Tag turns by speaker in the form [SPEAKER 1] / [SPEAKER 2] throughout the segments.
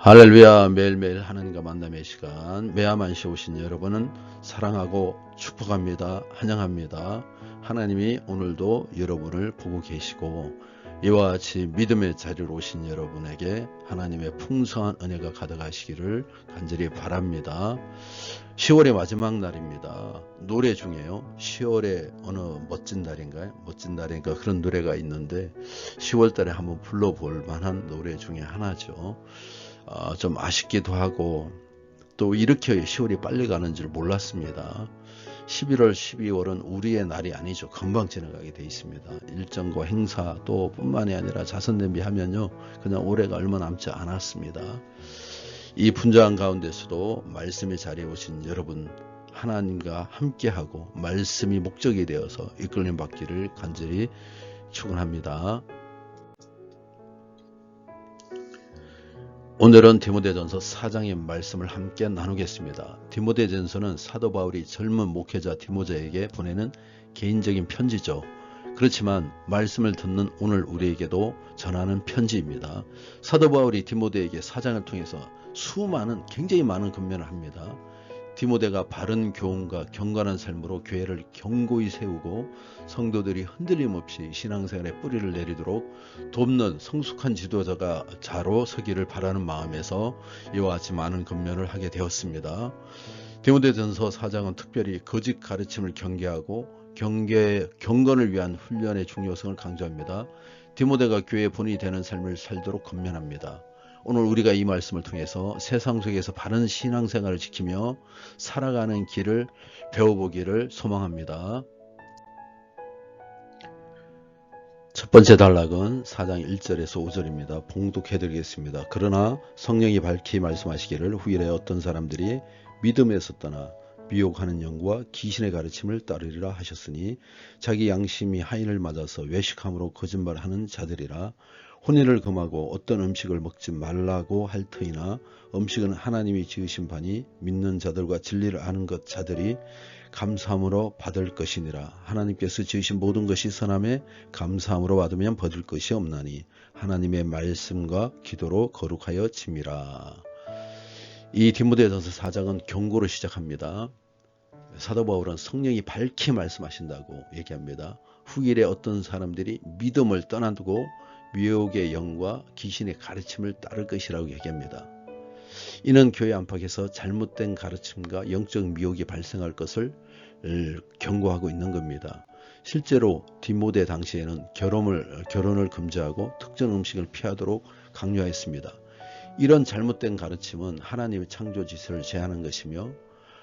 [SPEAKER 1] 할렐루야. 매일매일 하나님과 만남의 시간 매야만시 오신 여러분은 사랑하고 축복합니다. 환영합니다. 하나님이 오늘도 여러분을 보고 계시고 이와 같이 믿음의 자리로 오신 여러분에게 하나님의 풍성한 은혜가 가득하시기를 간절히 바랍니다. 10월의 마지막 날입니다. 노래 중에요. 10월의 어느 멋진 날인가요? 멋진 날이니까 그런 노래가 있는데 10월 달에 한번 불러볼 만한 노래 중에 하나죠. 좀 아쉽기도 하고 또 이렇게 10월이 빨리 가는 줄 몰랐습니다. 11월, 12월은 우리의 날이 아니죠. 금방 지나가게 돼 있습니다. 일정과 행사 또 뿐만이 아니라 자선 낭비하면요 그냥 올해가 얼마 남지 않았습니다. 이 분주한 가운데서도 말씀의 자리에 오신 여러분 하나님과 함께하고 말씀이 목적이 되어서 이끌림 받기를 간절히 축원합니다. 오늘은 디모데전서 4장의 말씀을 함께 나누겠습니다. 디모데전서는 사도 바울이 젊은 목회자 디모데에게 보내는 개인적인 편지죠. 그렇지만 말씀을 듣는 오늘 우리에게도 전하는 편지입니다. 사도 바울이 디모데에게 4장을 통해서 굉장히 많은 권면을 합니다. 디모데가 바른 교훈과 경건한 삶으로 교회를 견고히 세우고 성도들이 흔들림 없이 신앙생활에 뿌리를 내리도록 돕는 성숙한 지도자가 자로 서기를 바라는 마음에서 이와 같이 많은 권면을 하게 되었습니다. 디모데전서 4장은 특별히 거짓 가르침을 경계하고 경건을 위한 훈련의 중요성을 강조합니다. 디모데가 교회의 본이 되는 삶을 살도록 권면합니다. 오늘 우리가 이 말씀을 통해서 세상 속에서 바른 신앙생활을 지키며 살아가는 길을 배워보기를 소망합니다. 첫 번째 단락은 4장 1절에서 5절입니다. 봉독해드리겠습니다. 그러나 성령이 밝히 말씀하시기를 후일에 어떤 사람들이 믿음에서 떠나 미혹하는 영과 귀신의 가르침을 따르리라 하셨으니 자기 양심이 하인을 맞아서 외식함으로 거짓말하는 자들이라. 혼인을 금하고 어떤 음식을 먹지 말라고 할 터이나 음식은 하나님이 지으신 바니 믿는 자들과 진리를 아는 것 자들이 감사함으로 받을 것이니라. 하나님께서 지으신 모든 것이 선함에 감사함으로 받으면 버릴 것이 없나니 하나님의 말씀과 기도로 거룩하여 짐이라. 이 디모데전서 4장은 경고로 시작합니다. 사도 바울은 성령이 밝히 말씀하신다고 얘기합니다. 후일에 어떤 사람들이 믿음을 떠나두고 미혹의 영과 귀신의 가르침을 따를 것이라고 얘기합니다. 이는 교회 안팎에서 잘못된 가르침과 영적 미혹이 발생할 것을 경고하고 있는 겁니다. 실제로 디모데 당시에는 결혼을 금지하고 특정 음식을 피하도록 강요했습니다. 이런 잘못된 가르침은 하나님의 창조 지시를 제한한 것이며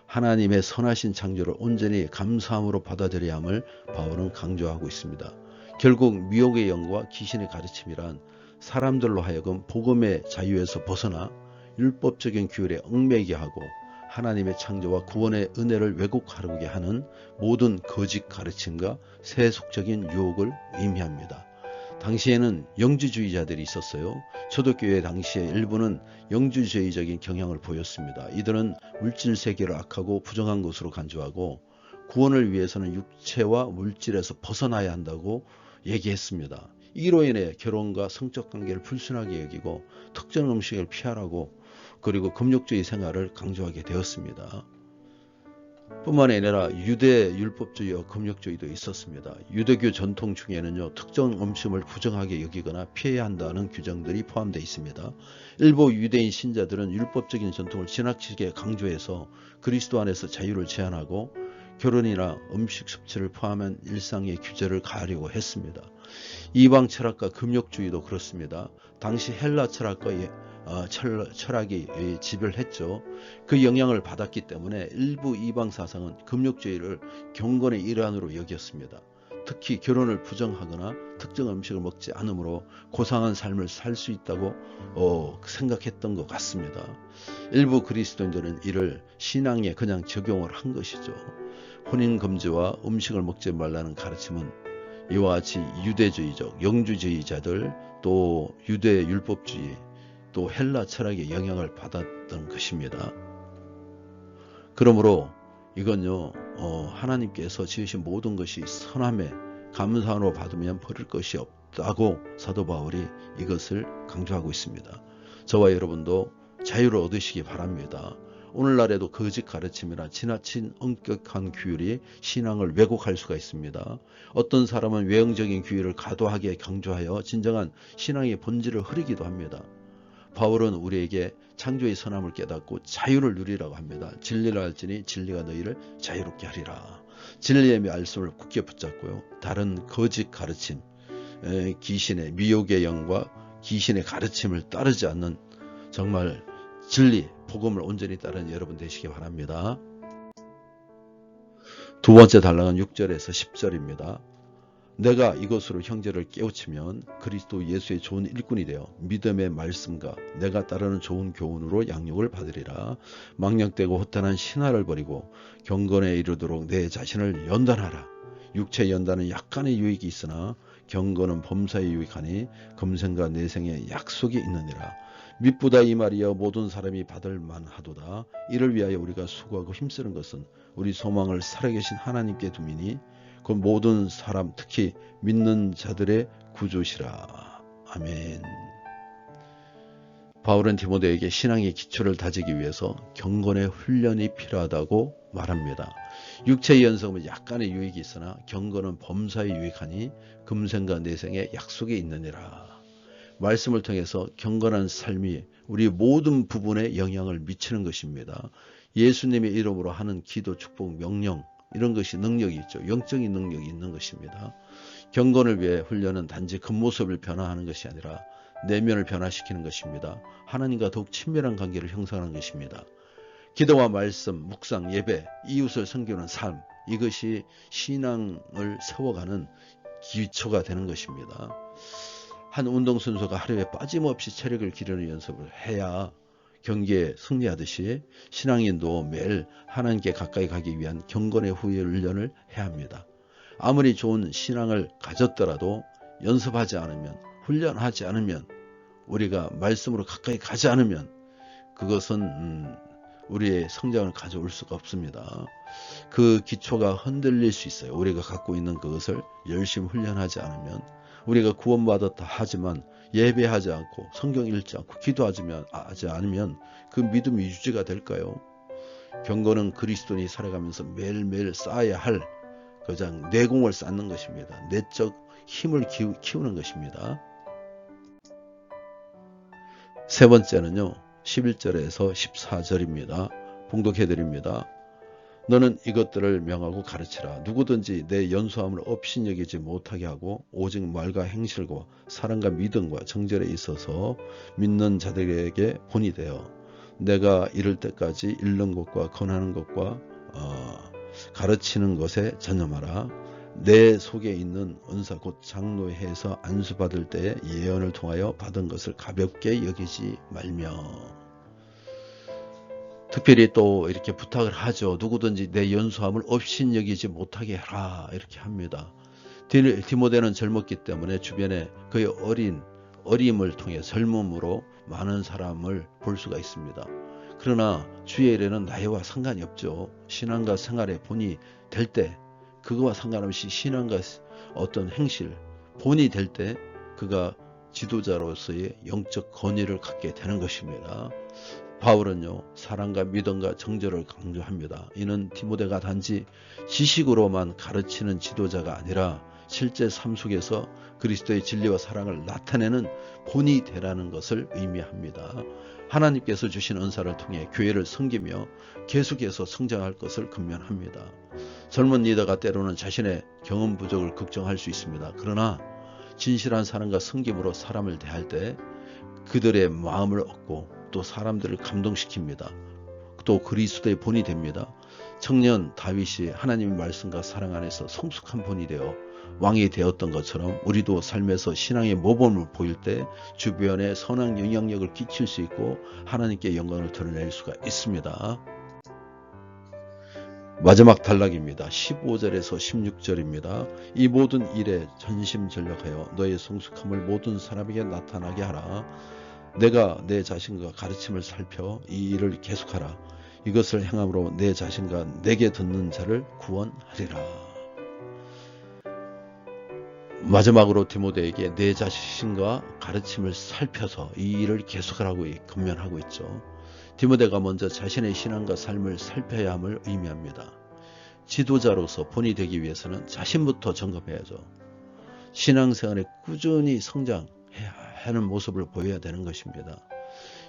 [SPEAKER 1] 하나님의 선하신 창조를 온전히 감사함으로 받아들여야 함을 바울은 강조하고 있습니다. 결국 미혹의 영과 귀신의 가르침이란 사람들로 하여금 복음의 자유에서 벗어나 율법적인 규율에 얽매이게 하고 하나님의 창조와 구원의 은혜를 왜곡하게 하는 모든 거짓 가르침과 세속적인 유혹을 의미합니다. 당시에는 영주주의자들이 있었어요. 초대교회 당시에 일부는 영주주의적인 경향을 보였습니다. 이들은 물질 세계를 악하고 부정한 것으로 간주하고 구원을 위해서는 육체와 물질에서 벗어나야 한다고 얘기했습니다. 이로 인해 결혼과 성적 관계를 불순하게 여기고 특정 음식을 피하라고 그리고 금욕주의 생활을 강조하게 되었습니다. 뿐만 아니라 유대 율법주의와 금욕주의도 있었습니다. 유대교 전통 중에는요 특정 음식을 부정하게 여기거나 피해야 한다는 규정들이 포함되어 있습니다. 일부 유대인 신자들은 율법적인 전통을 지나치게 강조해서 그리스도 안에서 자유를 제한하고 결혼이나 음식 섭취를 포함한 일상의 규제를 가하려고 했습니다. 이방 철학과 금욕주의도 그렇습니다. 당시 헬라 철학과 철학이 지배했죠. 그 영향을 받았기 때문에 일부 이방 사상은 금욕주의를 경건의 일환으로 여겼습니다. 특히 결혼을 부정하거나 특정 음식을 먹지 않으므로 고상한 삶을 살 수 있다고 생각했던 것 같습니다. 일부 그리스도인들은 이를 신앙에 그냥 적용을 한 것이죠. 혼인 금지와 음식을 먹지 말라는 가르침은 이와 같이 유대주의적, 영주주의자들 또 유대 율법주의 또 헬라 철학의 영향을 받았던 것입니다. 그러므로 이건요 하나님께서 지으신 모든 것이 선함에 감사함으로 받으면 버릴 것이 없다고 사도 바울이 이것을 강조하고 있습니다. 저와 여러분도 자유를 얻으시기 바랍니다. 오늘날에도 거짓 가르침이나 지나친 엄격한 규율이 신앙을 왜곡할 수가 있습니다. 어떤 사람은 외형적인 규율을 과도하게 강조하여 진정한 신앙의 본질을 흐리기도 합니다. 바울은 우리에게 창조의 선함을 깨닫고 자유를 누리라고 합니다. 진리를 알지니 진리가 너희를 자유롭게 하리라. 진리의 말씀을 굳게 붙잡고요. 다른 거짓 가르침, 귀신의 미혹의 영과 귀신의 가르침을 따르지 않는 정말 진리, 복음을 온전히 따르는 여러분 되시기 바랍니다. 두 번째 단락은 6절에서 10절입니다. 내가 이것으로 형제를 깨우치면 그리스도 예수의 좋은 일꾼이 되어 믿음의 말씀과 내가 따르는 좋은 교훈으로 양육을 받으리라. 망령되고 허탄한 신화를 버리고 경건에 이르도록 내 자신을 연단하라. 육체 연단은 약간의 유익이 있으나 경건은 범사에 유익하니 금생과 내생에 약속이 있느니라. 미쁘다 이 말이여 모든 사람이 받을 만하도다. 이를 위하여 우리가 수고하고 힘쓰는 것은 우리 소망을 살아계신 하나님께 둠이니 그 모든 사람 특히 믿는 자들의 구주시라. 아멘. 바울은 디모데에게 신앙의 기초를 다지기 위해서 경건의 훈련이 필요하다고 말합니다. 육체의 연성은 약간의 유익이 있으나 경건은 범사에 유익하니 금생과 내생에 약속이 있느니라. 말씀을 통해서 경건한 삶이 우리 모든 부분에 영향을 미치는 것입니다. 예수님의 이름으로 하는 기도, 축복, 명령 이런 것이 능력이 있죠. 영적인 능력이 있는 것입니다. 경건을 위해 훈련은 단지 겉모습을 변화하는 것이 아니라 내면을 변화시키는 것입니다. 하나님과 더욱 친밀한 관계를 형성하는 것입니다. 기도와 말씀, 묵상, 예배, 이웃을 섬기는 삶 이것이 신앙을 세워가는 기초가 되는 것입니다. 한 운동선수가 하루에 빠짐없이 체력을 기르는 연습을 해야 경기에 승리하듯이 신앙인도 매일 하나님께 가까이 가기 위한 경건의 훈련을 해야 합니다. 아무리 좋은 신앙을 가졌더라도 연습하지 않으면 훈련하지 않으면 우리가 말씀으로 가까이 가지 않으면 그것은 우리의 성장을 가져올 수가 없습니다. 그 기초가 흔들릴 수 있어요. 우리가 갖고 있는 그것을 열심히 훈련하지 않으면 우리가 구원받았다 하지만 예배하지 않고 성경 읽지 않고 기도하지 않으면 그 믿음이 유지가 될까요? 경건은 그리스도인이 살아가면서 매일매일 쌓아야 할 가장 내공을 쌓는 것입니다. 내적 힘을 키우는 것입니다. 세 번째는요. 11절에서 14절입니다. 봉독해드립니다. 너는 이것들을 명하고 가르치라. 누구든지 내 연수함을 업신여기지 못하게 하고 오직 말과 행실과 사랑과 믿음과 정절에 있어서 믿는 자들에게 본이 되어 내가 이를 때까지 읽는 것과 권하는 것과 가르치는 것에 전념하라. 내 속에 있는 은사 곧 장로회에서 안수받을 때에 예언을 통하여 받은 것을 가볍게 여기지 말며. 특별히 또 이렇게 부탁을 하죠. 누구든지 내 연수함을 업신여기지 못하게 하라 이렇게 합니다. 디모데는 젊었기 때문에 주변에 그의 어림을 통해 젊음으로 많은 사람을 볼 수가 있습니다. 그러나 주의 일에는 나이와 상관이 없죠. 신앙과 생활에 본이 될 때 그거와 상관없이 신앙과 어떤 행실 본이 될 때 그가 지도자로서의 영적 권위를 갖게 되는 것입니다. 바울은요 사랑과 믿음과 정절을 강조합니다. 이는 디모데가 단지 지식으로만 가르치는 지도자가 아니라 실제 삶 속에서 그리스도의 진리와 사랑을 나타내는 본이 되라는 것을 의미합니다. 하나님께서 주신 은사를 통해 교회를 섬기며 계속해서 성장할 것을 근면합니다. 젊은 리더가 때로는 자신의 경험 부족을 걱정할 수 있습니다. 그러나 진실한 사랑과 섬김으로 사람을 대할 때 그들의 마음을 얻고 또 사람들을 감동시킵니다. 또 그리스도의 본이 됩니다. 청년 다윗이 하나님의 말씀과 사랑 안에서 성숙한 본이 되어 왕이 되었던 것처럼 우리도 삶에서 신앙의 모범을 보일 때 주변에 선한 영향력을 끼칠 수 있고 하나님께 영광을 드러낼 수가 있습니다. 마지막 단락입니다. 15절에서 16절입니다. 이 모든 일에 전심전력하여 너의 성숙함을 모든 사람에게 나타나게 하라. 내가 내 자신과 가르침을 살펴 이 일을 계속하라. 이것을 행함으로 내 자신과 내게 듣는 자를 구원하리라. 마지막으로 디모데에게 내 자신과 가르침을 살펴서 이 일을 계속하라고 권면하고 있죠. 디모데가 먼저 자신의 신앙과 삶을 살펴야 함을 의미합니다. 지도자로서 본이 되기 위해서는 자신부터 점검해야죠. 신앙생활에 꾸준히 성장해야 하는 모습을 보여야 되는 것입니다.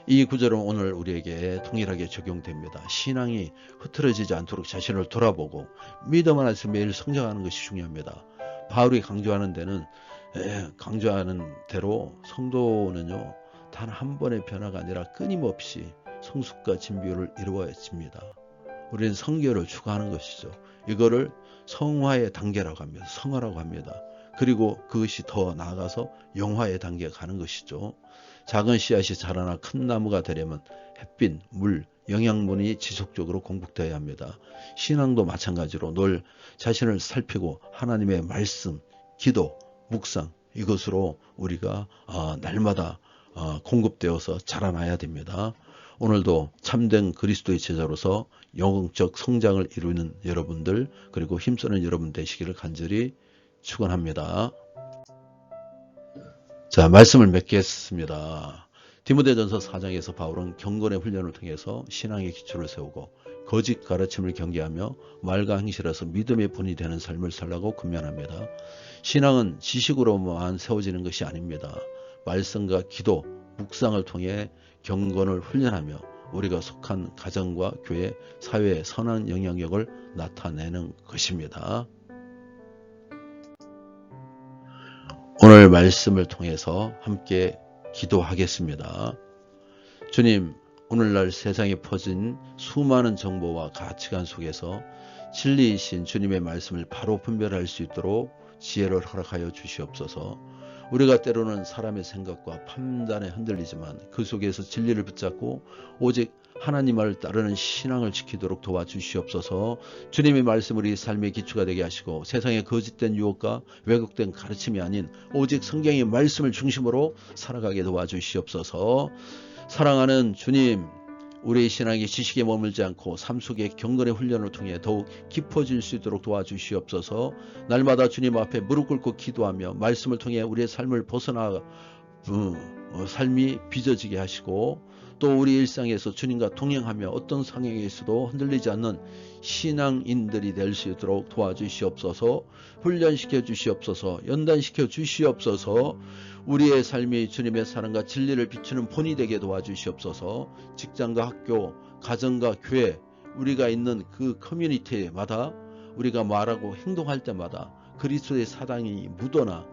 [SPEAKER 1] 이 구절은 오늘 우리에게 동일하게 적용됩니다. 신앙이 흐트러지지 않도록 자신을 돌아보고 믿음 안에서 매일 성장하는 것이 중요합니다. 바울이 강조하는 대로 성도는요, 단 한 번의 변화가 아니라 끊임없이 성숙과 진비를 이루어집니다. 우리는 성결을 추구하는 것이죠. 이거를 성화의 단계라고 합니다. 성화라고 합니다. 그리고 그것이 더 나아가서 영화의 단계에 가는 것이죠. 작은 씨앗이 자라나 큰 나무가 되려면 햇빛, 물, 영양분이 지속적으로 공급되어야 합니다. 신앙도 마찬가지로 늘 자신을 살피고 하나님의 말씀, 기도, 묵상 이것으로 우리가 날마다 공급되어서 자라나야 됩니다. 오늘도 참된 그리스도의 제자로서 영적 성장을 이루는 여러분들 그리고 힘쓰는 여러분 되시기를 간절히 축원합니다. 자, 말씀을 맺겠습니다. 디모데전서 4장에서 바울은 경건의 훈련을 통해서 신앙의 기초를 세우고 거짓 가르침을 경계하며 말과 행실에서 믿음의 본이 되는 삶을 살라고 권면합니다. 신앙은 지식으로만 세워지는 것이 아닙니다. 말씀과 기도, 묵상을 통해 경건을 훈련하며 우리가 속한 가정과 교회, 사회에 선한 영향력을 나타내는 것입니다. 오늘 말씀을 통해서 함께 기도하겠습니다. 주님, 오늘날 세상에 퍼진 수많은 정보와 가치관 속에서 진리이신 주님의 말씀을 바로 분별할 수 있도록 지혜를 허락하여 주시옵소서. 우리가 때로는 사람의 생각과 판단에 흔들리지만 그 속에서 진리를 붙잡고 오직 하나님을 따르는 신앙을 지키도록 도와주시옵소서. 주님의 말씀 우리 삶의 기초가 되게 하시고 세상의 거짓된 유혹과 왜곡된 가르침이 아닌 오직 성경의 말씀을 중심으로 살아가게 도와주시옵소서. 사랑하는 주님, 우리의 신앙이 지식에 머물지 않고 삶 속의 경건의 훈련을 통해 더욱 깊어질 수 있도록 도와주시옵소서. 날마다 주님 앞에 무릎 꿇고 기도하며 말씀을 통해 우리의 삶을 벗어나 삶이 빚어지게 하시고 또 우리 일상에서 주님과 동행하며 어떤 상황에서도 흔들리지 않는 신앙인들이 될 수 있도록 도와주시옵소서. 훈련시켜 주시옵소서. 연단시켜 주시옵소서. 우리의 삶이 주님의 사랑과 진리를 비추는 본이 되게 도와주시옵소서. 직장과 학교, 가정과 교회, 우리가 있는 그 커뮤니티마다 우리가 말하고 행동할 때마다 그리스도의 사랑이 묻어나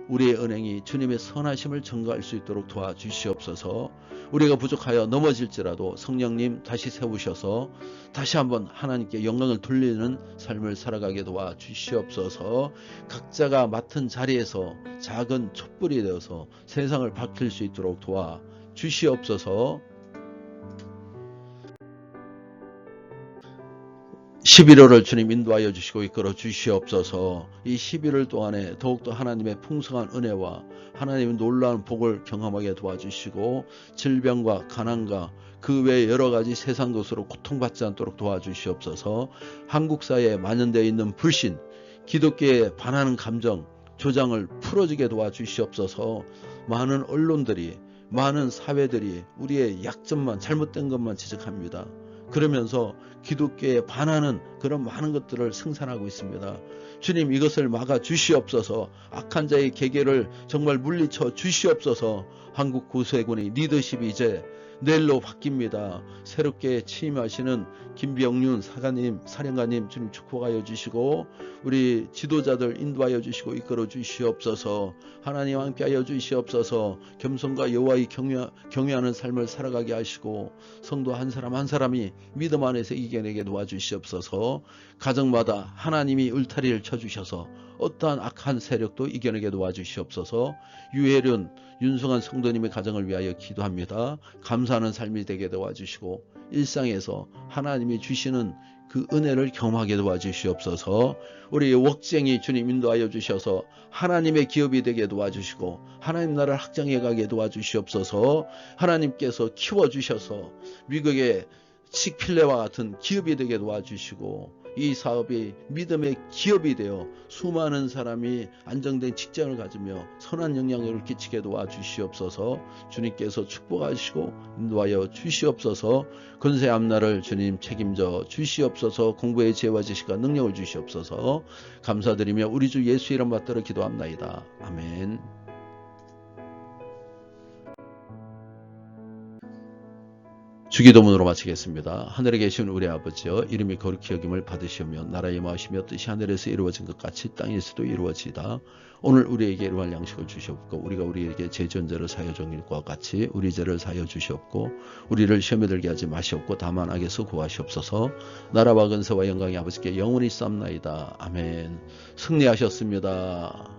[SPEAKER 1] 우리의 은행이 주님의 선하심을 증거할 수 있도록 도와주시옵소서. 우리가 부족하여 넘어질지라도 성령님 다시 세우셔서 다시 한번 하나님께 영광을 돌리는 삶을 살아가게 도와주시옵소서. 각자가 맡은 자리에서 작은 촛불이 되어서 세상을 밝힐 수 있도록 도와주시옵소서. 11월을 주님 인도하여 주시고 이끌어 주시옵소서. 이 11월 동안에 더욱더 하나님의 풍성한 은혜와 하나님의 놀라운 복을 경험하게 도와주시고 질병과 가난과 그 외 여러 가지 세상 것으로 고통받지 않도록 도와주시옵소서. 한국 사회에 만연되어 있는 불신, 기독교에 반하는 감정, 조장을 풀어주게 도와주시옵소서. 많은 언론들이, 많은 사회들이 우리의 약점만, 잘못된 것만 지적합니다. 그러면서 기독교에 반하는 그런 많은 것들을 생산하고 있습니다. 주님, 이것을 막아 주시옵소서. 악한 자의 계계를 정말 물리쳐 주시옵소서. 한국 구세군의 리더십이 이제 내일로 바뀝니다. 새롭게 취임하시는 김병윤 사령관님 주님 축복하여 주시고 우리 지도자들 인도하여 주시고 이끌어 주시옵소서. 하나님 함께하여 주시옵소서. 겸손과 여호와의 경외하는 삶을 살아가게 하시고 성도 한 사람 한 사람이 믿음 안에서 이겨내게 도와주시옵소서. 가정마다 하나님이 울타리를 쳐주셔서 어떠한 악한 세력도 이겨내게 도와주시옵소서. 유혜련 윤성한 성도님의 가정을 위하여 기도합니다. 감사하는 삶이 되게 도와주시고 일상에서 하나님이 주시는 그 은혜를 경험하게 도와주시옵소서. 우리 웍쟁이 주님 인도하여 주셔서 하나님의 기업이 되게 도와주시고 하나님 나라를 확장해 가게 도와주시옵소서. 하나님께서 키워주셔서 미국의 칙필레와 같은 기업이 되게 도와주시고 이 사업이 믿음의 기업이 되어 수많은 사람이 안정된 직장을 가지며 선한 영향력을 끼치게 도와주시옵소서. 주님께서 축복하시고 인도하여 주시옵소서. 권세 앞날을 주님 책임져 주시옵소서. 공부의 지혜와 지식과 능력을 주시옵소서. 감사드리며 우리 주 예수 이름 받들어 기도합나이다. 아멘. 주기도문으로 마치겠습니다. 하늘에 계신 우리 아버지여, 이름이 거룩히 여김을 받으시오며 나라의 임하시며 뜻이 하늘에서 이루어진 것 같이 땅에서도 이루어지이다. 오늘 우리에게 일용할 양식을 주시옵고 우리가 우리에게 죄지은 사하여 준 일과 같이 우리 죄를 사하여 주시옵고 우리를 시험에 들게 하지 마시옵고 다만 악에서 구하시옵소서. 나라와 근세와 영광이 아버지께 영원히 쌓나이다. 아멘. 승리하셨습니다.